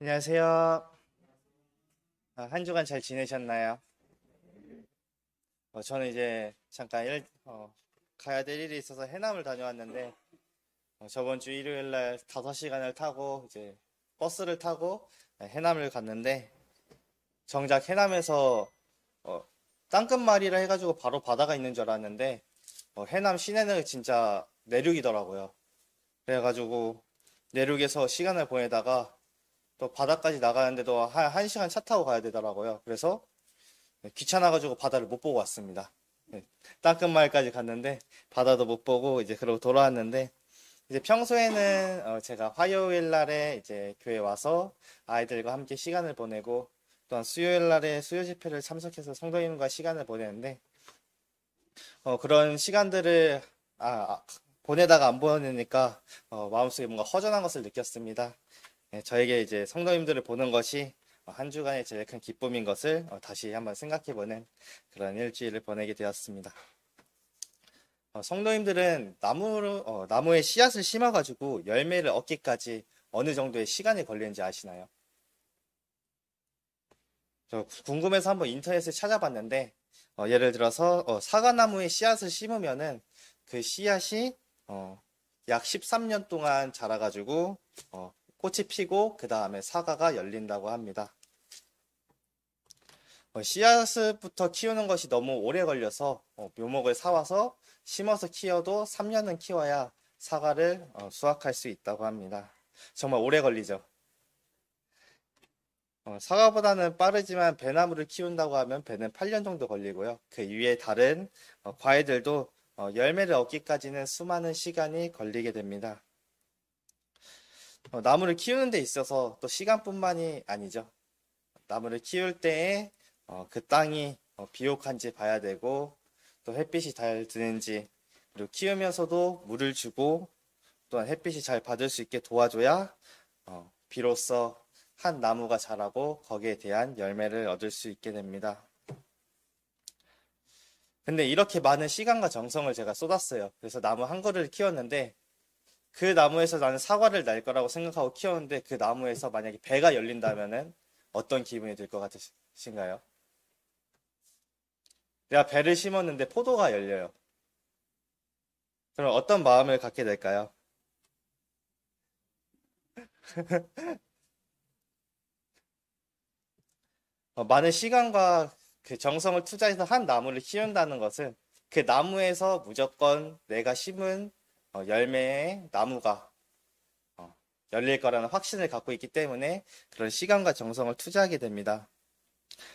안녕하세요. 한 주간 잘 지내셨나요? 저는 이제 잠깐 가야 될 일이 있어서 해남을 다녀왔는데, 저번 주 일요일 날 5시간을 타고 이제 버스를 타고 해남을 갔는데, 정작 해남에서 어, 땅끝마을이라 해가지고 바로 바다가 있는 줄 알았는데, 해남 시내는 진짜 내륙이더라고요. 그래가지고 내륙에서 시간을 보내다가 또 바다까지 나가는데도 한 시간 차 타고 가야 되더라고요. 그래서 귀찮아가지고 바다를 못 보고 왔습니다. 네, 땅끝마을까지 갔는데 바다도 못 보고 이제 그러고 돌아왔는데, 이제 평소에는 제가 화요일 날에 이제 교회 와서 아이들과 함께 시간을 보내고, 또한 수요일 날에 수요 집회를 참석해서 성도님과 시간을 보내는데, 그런 시간들을 아, 아, 보내다가 안 보내니까 마음속에 뭔가 허전한 것을 느꼈습니다. 저에게 이제 성도님들을 보는 것이 한 주간의 제일 큰 기쁨인 것을 다시 한번 생각해보는 그런 일주일을 보내게 되었습니다. 성도님들은 나무에 씨앗을 심어가지고 열매를 얻기까지 어느 정도의 시간이 걸리는지 아시나요? 저 궁금해서 한번 인터넷에 찾아봤는데, 예를 들어서 사과나무에 씨앗을 심으면은 그 씨앗이 약 13년 동안 자라가지고 꽃이 피고 그 다음에 사과가 열린다고 합니다. 씨앗부터 키우는 것이 너무 오래 걸려서 묘목을 사와서 심어서 키워도 3년은 키워야 사과를 수확할 수 있다고 합니다. 정말 오래 걸리죠. 사과보다는 빠르지만 배나무를 키운다고 하면 배는 8년 정도 걸리고요. 그 위에 다른 과일들도 열매를 얻기까지는 수많은 시간이 걸리게 됩니다. 나무를 키우는 데 있어서 또 시간뿐만이 아니죠. 나무를 키울 때에 그 땅이 비옥한지 봐야 되고, 또 햇빛이 잘 드는지, 그리고 키우면서도 물을 주고 또한 햇빛이 잘 받을 수 있게 도와줘야 비로소 한 나무가 자라고 거기에 대한 열매를 얻을 수 있게 됩니다. 근데 이렇게 많은 시간과 정성을 제가 쏟았어요. 그래서 나무 한 그루를 키웠는데, 그 나무에서 나는 사과를 날 거라고 생각하고 키웠는데, 그 나무에서 만약에 배가 열린다면은 어떤 기분이 들 것 같으신가요? 내가 배를 심었는데 포도가 열려요. 그럼 어떤 마음을 갖게 될까요? 많은 시간과 그 정성을 투자해서 한 나무를 키운다는 것은 그 나무에서 무조건 내가 심은 열매의 나무가 어, 열릴 거라는 확신을 갖고 있기 때문에 그런 시간과 정성을 투자하게 됩니다.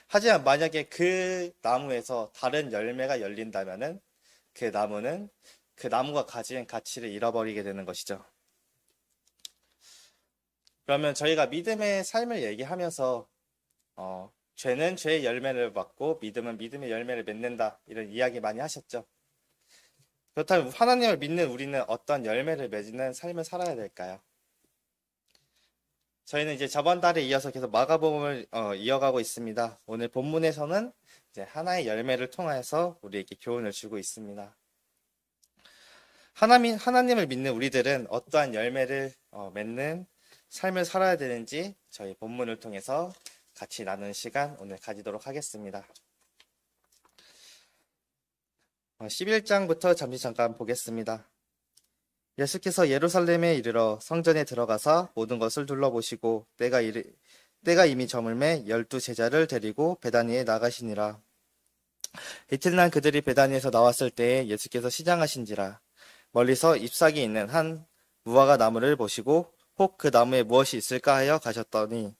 하지만 만약에 그 나무에서 다른 열매가 열린다면은 그 나무는 그 나무가 가진 가치를 잃어버리게 되는 것이죠. 그러면 저희가 믿음의 삶을 얘기하면서 죄는 죄의 열매를 받고 믿음은 믿음의 열매를 맺는다, 이런 이야기 많이 하셨죠. 그렇다면 하나님을 믿는 우리는 어떤 열매를 맺는 삶을 살아야 될까요? 저희는 이제 저번 달에 이어서 계속 마가복음을 이어가고 있습니다. 오늘 본문에서는 이제 하나의 열매를 통해서 우리에게 교훈을 주고 있습니다. 하나님을 믿는 우리들은 어떠한 열매를 맺는 삶을 살아야 되는지 저희 본문을 통해서 같이 나누는 시간 오늘 가지도록 하겠습니다. 11장부터 잠깐 보겠습니다. 예수께서 예루살렘에 이르러 성전에 들어가사 모든 것을 둘러보시고 때가 이미 저물매 12제자를 데리고 베다니에 나가시니라. 이튿날 그들이 베다니에서 나왔을 때에 예수께서 시장하신지라. 멀리서 잎사귀 있는 한 무화과 나무를 보시고 혹 그 나무에 무엇이 있을까 하여 가셨더니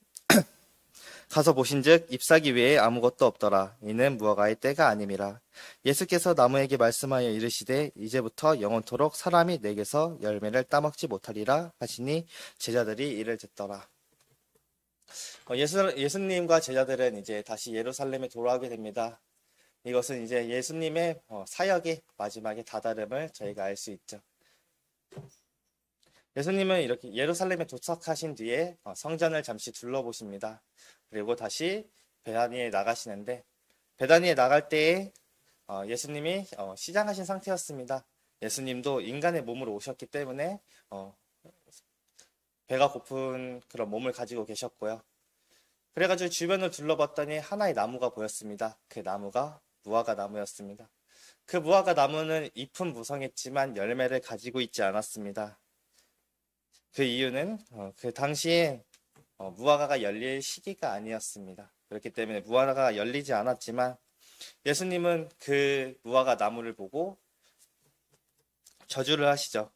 가서 보신즉 잎사귀 외에 아무것도 없더라. 이는 무화과의 때가 아님이라. 예수께서 나무에게 말씀하여 이르시되 이제부터 영원토록 사람이 내게서 열매를 따먹지 못하리라 하시니 제자들이 이를 듣더라. 예수님과 제자들은 이제 다시 예루살렘에 돌아오게 됩니다. 이것은 이제 예수님의 사역의 마지막에 다다름을 저희가 알 수 있죠. 예수님은 이렇게 예루살렘에 도착하신 뒤에 성전을 잠시 둘러보십니다. 그리고 다시 베다니에 나가시는데, 베다니에 나갈 때에 예수님이 시장하신 상태였습니다. 예수님도 인간의 몸으로 오셨기 때문에 배가 고픈 그런 몸을 가지고 계셨고요. 그래가지고 주변을 둘러봤더니 하나의 나무가 보였습니다. 그 나무가 무화과 나무였습니다. 그 무화과 나무는 잎은 무성했지만 열매를 가지고 있지 않았습니다. 그 이유는 그 당시에 무화과가 열릴 시기가 아니었습니다. 그렇기 때문에 무화과가 열리지 않았지만 예수님은 그 무화과 나무를 보고 저주를 하시죠.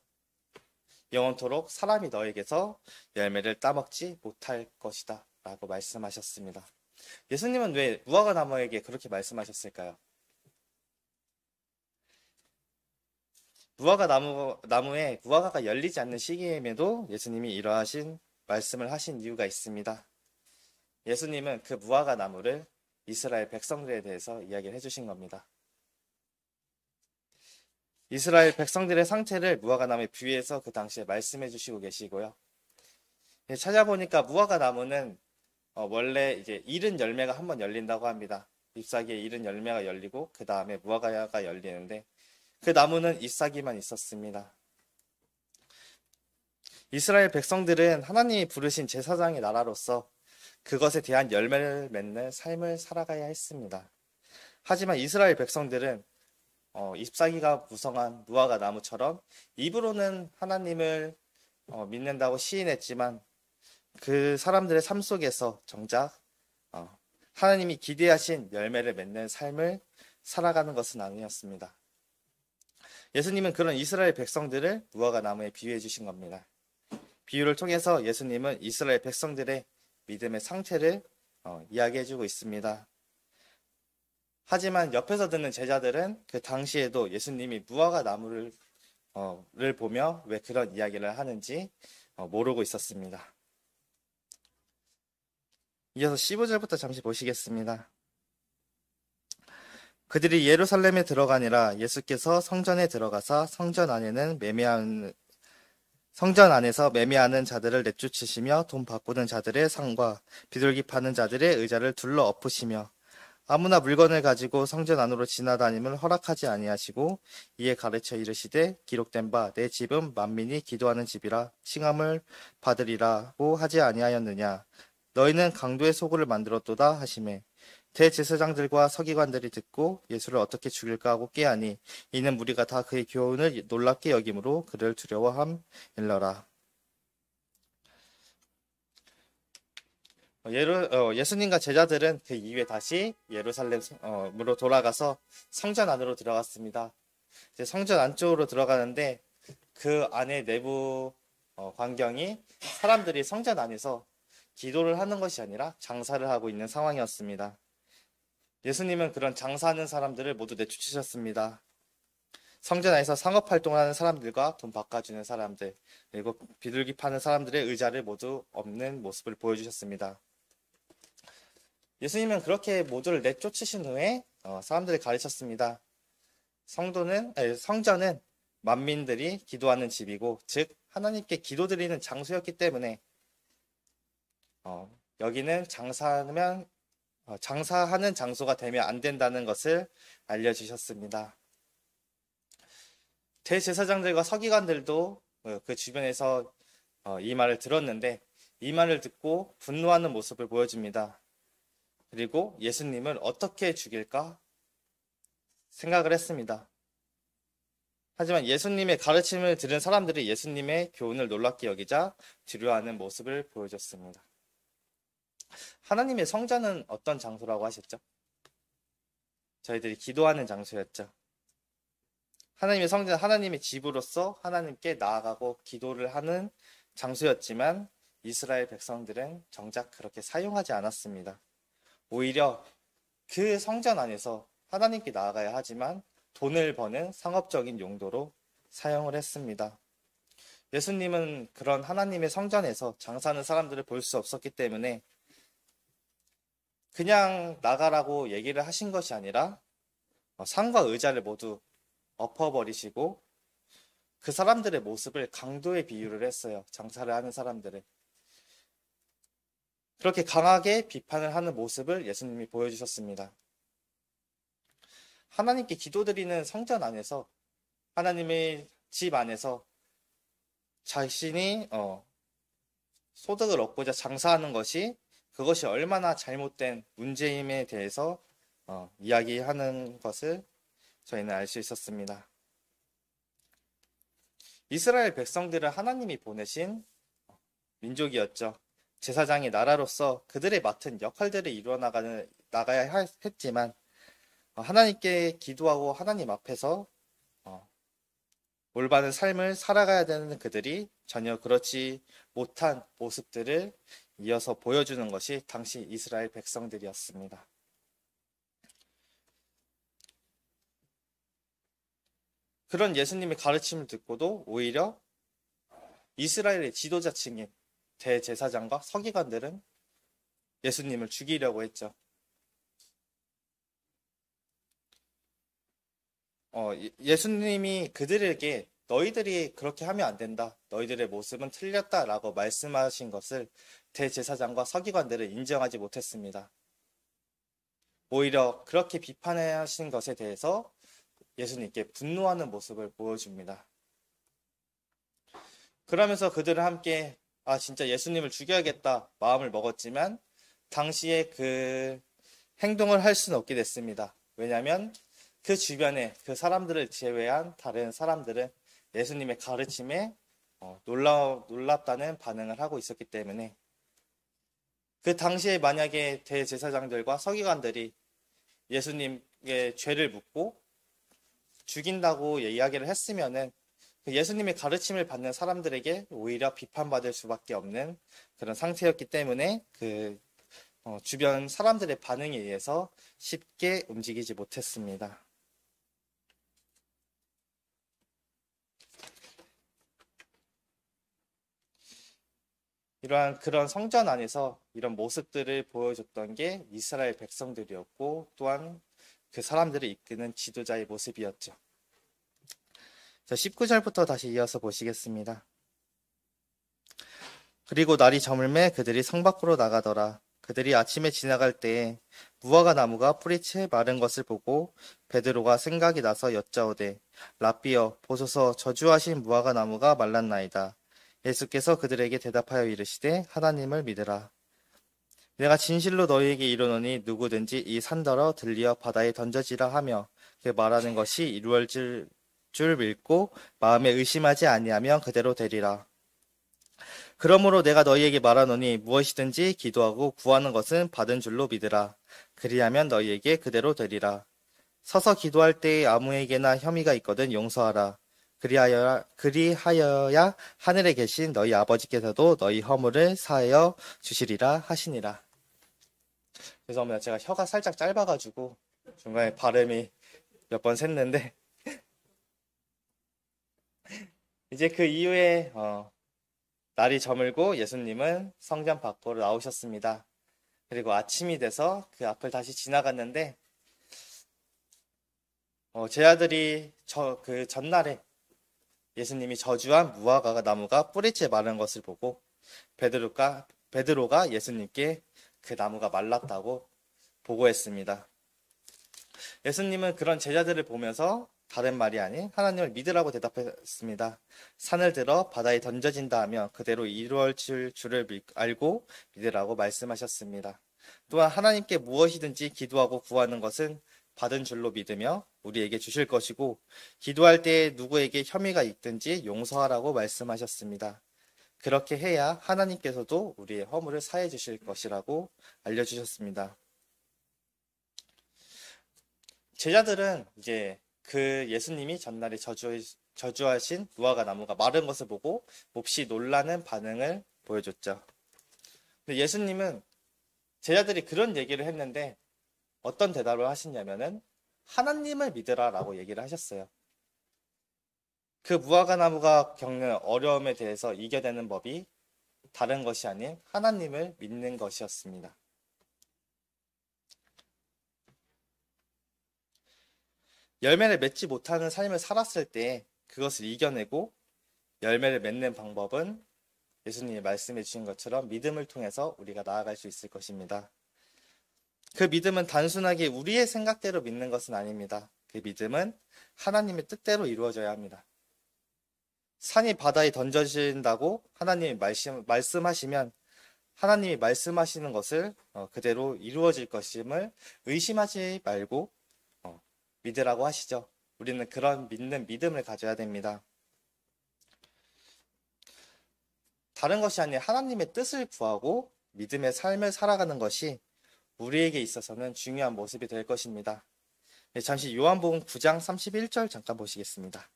영원토록 사람이 너에게서 열매를 따먹지 못할 것이다 라고 말씀하셨습니다. 예수님은 왜 무화과 나무에게 그렇게 말씀하셨을까요? 무화과 나무에 무화과가 열리지 않는 시기임에도 예수님이 이러하신 말씀을 하신 이유가 있습니다. 예수님은 그 무화과 나무를 이스라엘 백성들에 대해서 이야기를 해주신 겁니다. 이스라엘 백성들의 상태를 무화과 나무에 비유해서 그 당시에 말씀해 주시고 계시고요. 찾아보니까 무화과 나무는 원래 이제 이른 열매가 한번 열린다고 합니다. 잎사귀에 이른 열매가 열리고 그 다음에 무화과가 열리는데 그 나무는 잎사귀만 있었습니다. 이스라엘 백성들은 하나님이 부르신 제사장의 나라로서 그것에 대한 열매를 맺는 삶을 살아가야 했습니다. 하지만 이스라엘 백성들은 잎사귀가 무성한 무화과 나무처럼 입으로는 하나님을 믿는다고 시인했지만 그 사람들의 삶 속에서 정작 하나님이 기대하신 열매를 맺는 삶을 살아가는 것은 아니었습니다. 예수님은 그런 이스라엘 백성들을 무화과 나무에 비유해 주신 겁니다. 비유를 통해서 예수님은 이스라엘 백성들의 믿음의 상태를 이야기해 주고 있습니다. 하지만 옆에서 듣는 제자들은 그 당시에도 예수님이 무화과 나무를 보며 왜 그런 이야기를 하는지 모르고 있었습니다. 이어서 15절부터 잠시 보시겠습니다. 그들이 예루살렘에 들어가니라. 예수께서 성전에 들어가사 성전 안에서 매매하는 자들을 내쫓으시며 돈 바꾸는 자들의 상과 비둘기 파는 자들의 의자를 둘러 엎으시며 아무나 물건을 가지고 성전 안으로 지나다님을 허락하지 아니하시고 이에 가르쳐 이르시되 기록된 바 내 집은 만민이 기도하는 집이라 칭함을 받으리라고 하지 아니하였느냐. 너희는 강도의 소굴을 만들었도다 하시매 대제사장들과 서기관들이 듣고 예수를 어떻게 죽일까 하고 꾀하니 이는 무리가 다 그의 교훈을 놀랍게 여김으로 그를 두려워함일러라. 예수님과 제자들은 그 이후에 다시 예루살렘으로 돌아가서 성전 안으로 들어갔습니다. 이제 성전 안쪽으로 들어가는데 그 안에 내부 광경이 사람들이 성전 안에서 기도를 하는 것이 아니라 장사를 하고 있는 상황이었습니다. 예수님은 그런 장사하는 사람들을 모두 내쫓으셨습니다. 성전 안에서 상업활동을 하는 사람들과 돈 바꿔주는 사람들, 그리고 비둘기 파는 사람들의 의자를 모두 없는 모습을 보여주셨습니다. 예수님은 그렇게 모두를 내쫓으신 후에 사람들을 가르쳤습니다. 성전은 만민들이 기도하는 집이고, 즉 하나님께 기도드리는 장소였기 때문에 여기는 장사하는 장소가 되면 안 된다는 것을 알려주셨습니다. 대제사장들과 서기관들도 그 주변에서 이 말을 들었는데 이 말을 듣고 분노하는 모습을 보여줍니다. 그리고 예수님을 어떻게 죽일까 생각을 했습니다. 하지만 예수님의 가르침을 들은 사람들이 예수님의 교훈을 놀랍게 여기자 두려워하는 모습을 보여줬습니다. 하나님의 성전은 어떤 장소라고 하셨죠? 저희들이 기도하는 장소였죠. 하나님의 성전, 하나님의 집으로서 하나님께 나아가고 기도를 하는 장소였지만 이스라엘 백성들은 정작 그렇게 사용하지 않았습니다. 오히려 그 성전 안에서 하나님께 나아가야 하지만 돈을 버는 상업적인 용도로 사용을 했습니다. 예수님은 그런 하나님의 성전에서 장사하는 사람들을 볼 수 없었기 때문에 그냥 나가라고 얘기를 하신 것이 아니라 상과 의자를 모두 엎어버리시고 그 사람들의 모습을 강도에 비유를 했어요. 장사를 하는 사람들을. 그렇게 강하게 비판을 하는 모습을 예수님이 보여주셨습니다. 하나님께 기도드리는 성전 안에서, 하나님의 집 안에서 자신이 소득을 얻고자 장사하는 그것이 얼마나 잘못된 문제임에 대해서 이야기하는 것을 저희는 알 수 있었습니다. 이스라엘 백성들은 하나님이 보내신 민족이었죠. 제사장이 나라로서 그들의 맡은 역할들을 나가야 했지만 하나님께 기도하고 하나님 앞에서 올바른 삶을 살아가야 되는 그들이 전혀 그렇지 못한 모습들을 이어서 보여주는 것이 당시 이스라엘 백성들이었습니다. 그런 예수님의 가르침을 듣고도 오히려 이스라엘의 지도자층인 대제사장과 서기관들은 예수님을 죽이려고 했죠. 예수님이 그들에게 너희들이 그렇게 하면 안 된다. 너희들의 모습은 틀렸다라고 말씀하신 것을 대제사장과 서기관들은 인정하지 못했습니다. 오히려 그렇게 비판하신 것에 대해서 예수님께 분노하는 모습을 보여줍니다. 그러면서 그들은 함께 진짜 예수님을 죽여야겠다 마음을 먹었지만 당시에 그 행동을 할 수는 없게 됐습니다. 왜냐하면 그 주변에 그 사람들을 제외한 다른 사람들은 예수님의 가르침에 놀랍다는 반응을 하고 있었기 때문에 그 당시에 만약에 대제사장들과 서기관들이 예수님의 죄를 묻고 죽인다고 이야기를 했으면은 예수님의 가르침을 받는 사람들에게 오히려 비판받을 수밖에 없는 그런 상태였기 때문에 주변 사람들의 반응에 의해서 쉽게 움직이지 못했습니다. 이러한 그런 성전 안에서 이런 모습들을 보여줬던 게 이스라엘 백성들이었고 또한 그 사람들을 이끄는 지도자의 모습이었죠. 자, 19절부터 다시 이어서 보시겠습니다. 그리고 날이 저물매 그들이 성 밖으로 나가더라. 그들이 아침에 지나갈 때에 무화과 나무가 뿌리채 마른 것을 보고 베드로가 생각이 나서 여짜오되 랍비여 보소서 저주하신 무화과 나무가 말랐나이다. 예수께서 그들에게 대답하여 이르시되 하나님을 믿으라. 내가 진실로 너희에게 이르노니 누구든지 이 산더러 들리어 바다에 던져지라 하며 그 말하는 것이 이루어질 줄 믿고 마음에 의심하지 아니하면 그대로 되리라. 그러므로 내가 너희에게 말하노니 무엇이든지 기도하고 구하는 것은 받은 줄로 믿으라. 그리하면 너희에게 그대로 되리라. 서서 기도할 때에 아무에게나 혐의가 있거든 용서하라. 그리하여야 하늘에 계신 너희 아버지께서도 너희 허물을 사하여 주시리라 하시니라. 죄송합니다. 제가 혀가 살짝 짧아가지고 중간에 발음이 몇 번 샜는데 이제 그 이후에 날이 저물고 예수님은 성전 밖으로 나오셨습니다. 그리고 아침이 돼서 그 앞을 다시 지나갔는데 제자들이 그 전날에 예수님이 저주한 무화과 나무가 뿌리째 마른 것을 보고 베드로가 예수님께 그 나무가 말랐다고 보고했습니다. 예수님은 그런 제자들을 보면서 다른 말이 아닌 하나님을 믿으라고 대답했습니다. 산을 들어 바다에 던져진다 하면 그대로 이루어질 줄을 알고 믿으라고 말씀하셨습니다. 또한 하나님께 무엇이든지 기도하고 구하는 것은 받은 줄로 믿으며 우리에게 주실 것이고 기도할 때 누구에게 혐의가 있든지 용서하라고 말씀하셨습니다. 그렇게 해야 하나님께서도 우리의 허물을 사해 주실 것이라고 알려주셨습니다. 제자들은 이제 그 예수님이 전날에 저주하신 무화과 나무가 마른 것을 보고 몹시 놀라는 반응을 보여줬죠. 근데 예수님은 제자들이 그런 얘기를 했는데 어떤 대답을 하시냐면은 하나님을 믿으라라고 얘기를 하셨어요. 그 무화과 나무가 겪는 어려움에 대해서 이겨내는 법이 다른 것이 아닌 하나님을 믿는 것이었습니다. 열매를 맺지 못하는 삶을 살았을 때 그것을 이겨내고 열매를 맺는 방법은 예수님이 말씀해 주신 것처럼 믿음을 통해서 우리가 나아갈 수 있을 것입니다. 그 믿음은 단순하게 우리의 생각대로 믿는 것은 아닙니다. 그 믿음은 하나님의 뜻대로 이루어져야 합니다. 산이 바다에 던져진다고 하나님이 말씀하시면 하나님이 말씀하시는 것을 그대로 이루어질 것임을 의심하지 말고 믿으라고 하시죠. 우리는 그런 믿는 믿음을 가져야 됩니다. 다른 것이 아닌 하나님의 뜻을 구하고 믿음의 삶을 살아가는 것이 우리에게 있어서는 중요한 모습이 될 것입니다. 네, 잠시 요한복음 9장 31절 잠깐 보시겠습니다.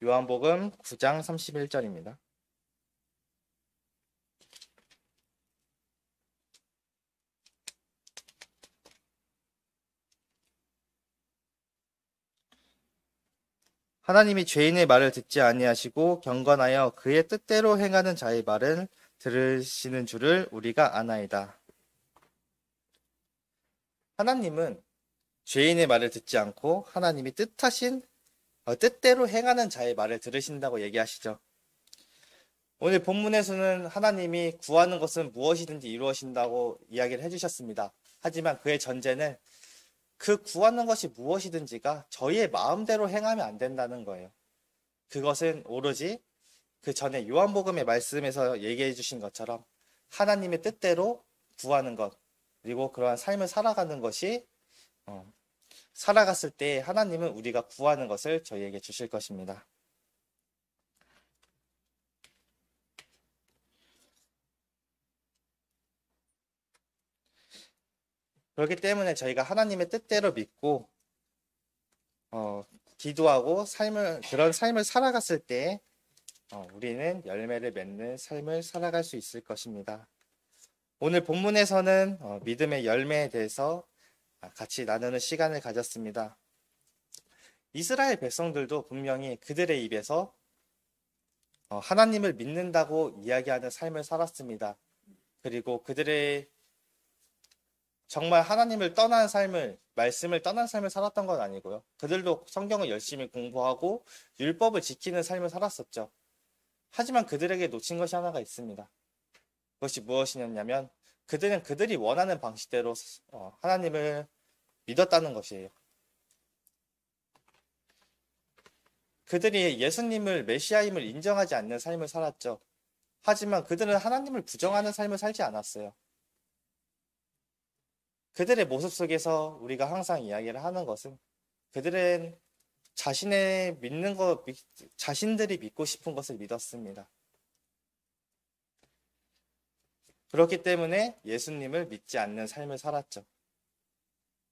요한복음 9장 31절입니다. 하나님이 죄인의 말을 듣지 아니하시고 경건하여 그의 뜻대로 행하는 자의 말을 들으시는 줄을 우리가 아나이다. 하나님은 죄인의 말을 듣지 않고 하나님이 뜻대로 행하는 자의 말을 들으신다고 얘기하시죠. 오늘 본문에서는 하나님이 구하는 것은 무엇이든지 이루어진다고 이야기를 해주셨습니다. 하지만 그의 전제는 그 구하는 것이 무엇이든지가 저희의 마음대로 행하면 안 된다는 거예요. 그것은 오로지 그 전에 요한복음의 말씀에서 얘기해 주신 것처럼 하나님의 뜻대로 구하는 것, 그리고 그러한 삶을 살아가는 것이 살아갔을 때 하나님은 우리가 구하는 것을 저희에게 주실 것입니다. 그렇기 때문에 저희가 하나님의 뜻대로 믿고 기도하고 그런 삶을 살아갔을 때 우리는 열매를 맺는 삶을 살아갈 수 있을 것입니다. 오늘 본문에서는 믿음의 열매에 대해서 같이 나누는 시간을 가졌습니다. 이스라엘 백성들도 분명히 그들의 입에서 하나님을 믿는다고 이야기하는 삶을 살았습니다. 그리고 그들의 정말 하나님을 떠난 삶을, 말씀을 떠난 삶을 살았던 건 아니고요. 그들도 성경을 열심히 공부하고 율법을 지키는 삶을 살았었죠. 하지만 그들에게 놓친 것이 하나가 있습니다. 그것이 무엇이냐면 그들은 그들이 원하는 방식대로 하나님을 믿었다는 것이에요. 그들이 예수님을 메시아임을 인정하지 않는 삶을 살았죠. 하지만 그들은 하나님을 부정하는 삶을 살지 않았어요. 그들의 모습 속에서 우리가 항상 이야기를 하는 것은 그들은 자신들이 믿고 싶은 것을 믿었습니다. 그렇기 때문에 예수님을 믿지 않는 삶을 살았죠.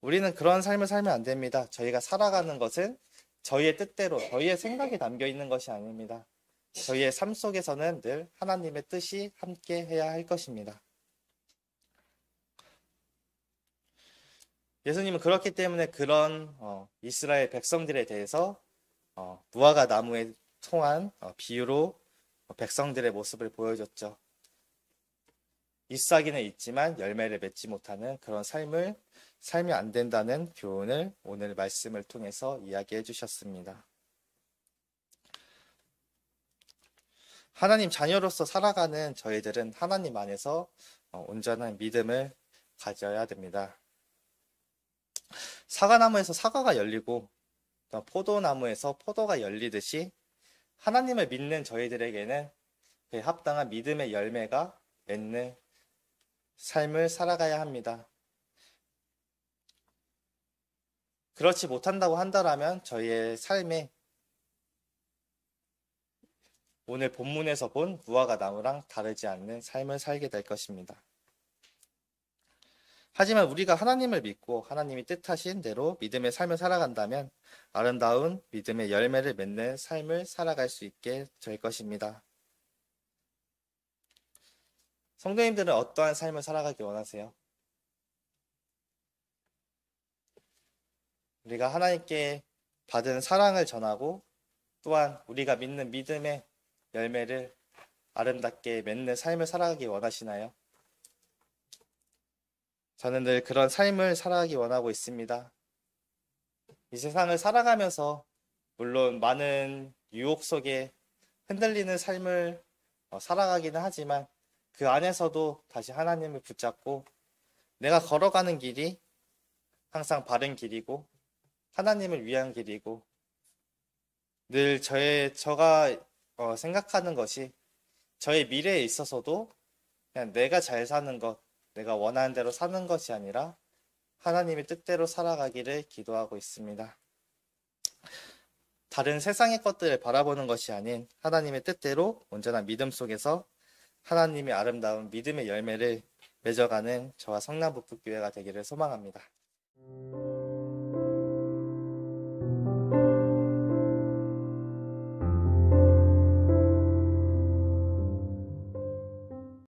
우리는 그런 삶을 살면 안 됩니다. 저희가 살아가는 것은 저희의 뜻대로, 저희의 생각이 담겨 있는 것이 아닙니다. 저희의 삶 속에서는 늘 하나님의 뜻이 함께 해야 할 것입니다. 예수님은 그렇기 때문에 그런 이스라엘 백성들에 대해서 무화과 나무에 통한 비유로 백성들의 모습을 보여줬죠. 잎사귀는 있지만 열매를 맺지 못하는 그런 삶을 살면 안 된다는 교훈을 오늘 말씀을 통해서 이야기해 주셨습니다. 하나님 자녀로서 살아가는 저희들은 하나님 안에서 온전한 믿음을 가져야 됩니다. 사과나무에서 사과가 열리고 포도나무에서 포도가 열리듯이 하나님을 믿는 저희들에게는 그에 합당한 믿음의 열매가 맺는 삶을 살아가야 합니다. 그렇지 못한다고 한다면 저희의 삶에 오늘 본문에서 본 무화과 나무랑 다르지 않는 삶을 살게 될 것입니다. 하지만 우리가 하나님을 믿고 하나님이 뜻하신 대로 믿음의 삶을 살아간다면 아름다운 믿음의 열매를 맺는 삶을 살아갈 수 있게 될 것입니다. 성도님들은 어떠한 삶을 살아가기 원하세요? 우리가 하나님께 받은 사랑을 전하고 또한 우리가 믿는 믿음의 열매를 아름답게 맺는 삶을 살아가기 원하시나요? 저는 늘 그런 삶을 살아가기 원하고 있습니다. 이 세상을 살아가면서 물론 많은 유혹 속에 흔들리는 삶을 살아가기는 하지만 그 안에서도 다시 하나님을 붙잡고 내가 걸어가는 길이 항상 바른 길이고 하나님을 위한 길이고 늘 제가 생각하는 것이 저의 미래에 있어서도 그냥 내가 잘 사는 것, 내가 원하는 대로 사는 것이 아니라 하나님의 뜻대로 살아가기를 기도하고 있습니다. 다른 세상의 것들을 바라보는 것이 아닌 하나님의 뜻대로 온전한 믿음 속에서 하나님의 아름다운 믿음의 열매를 맺어가는 저와 성남북부교회가 되기를 소망합니다.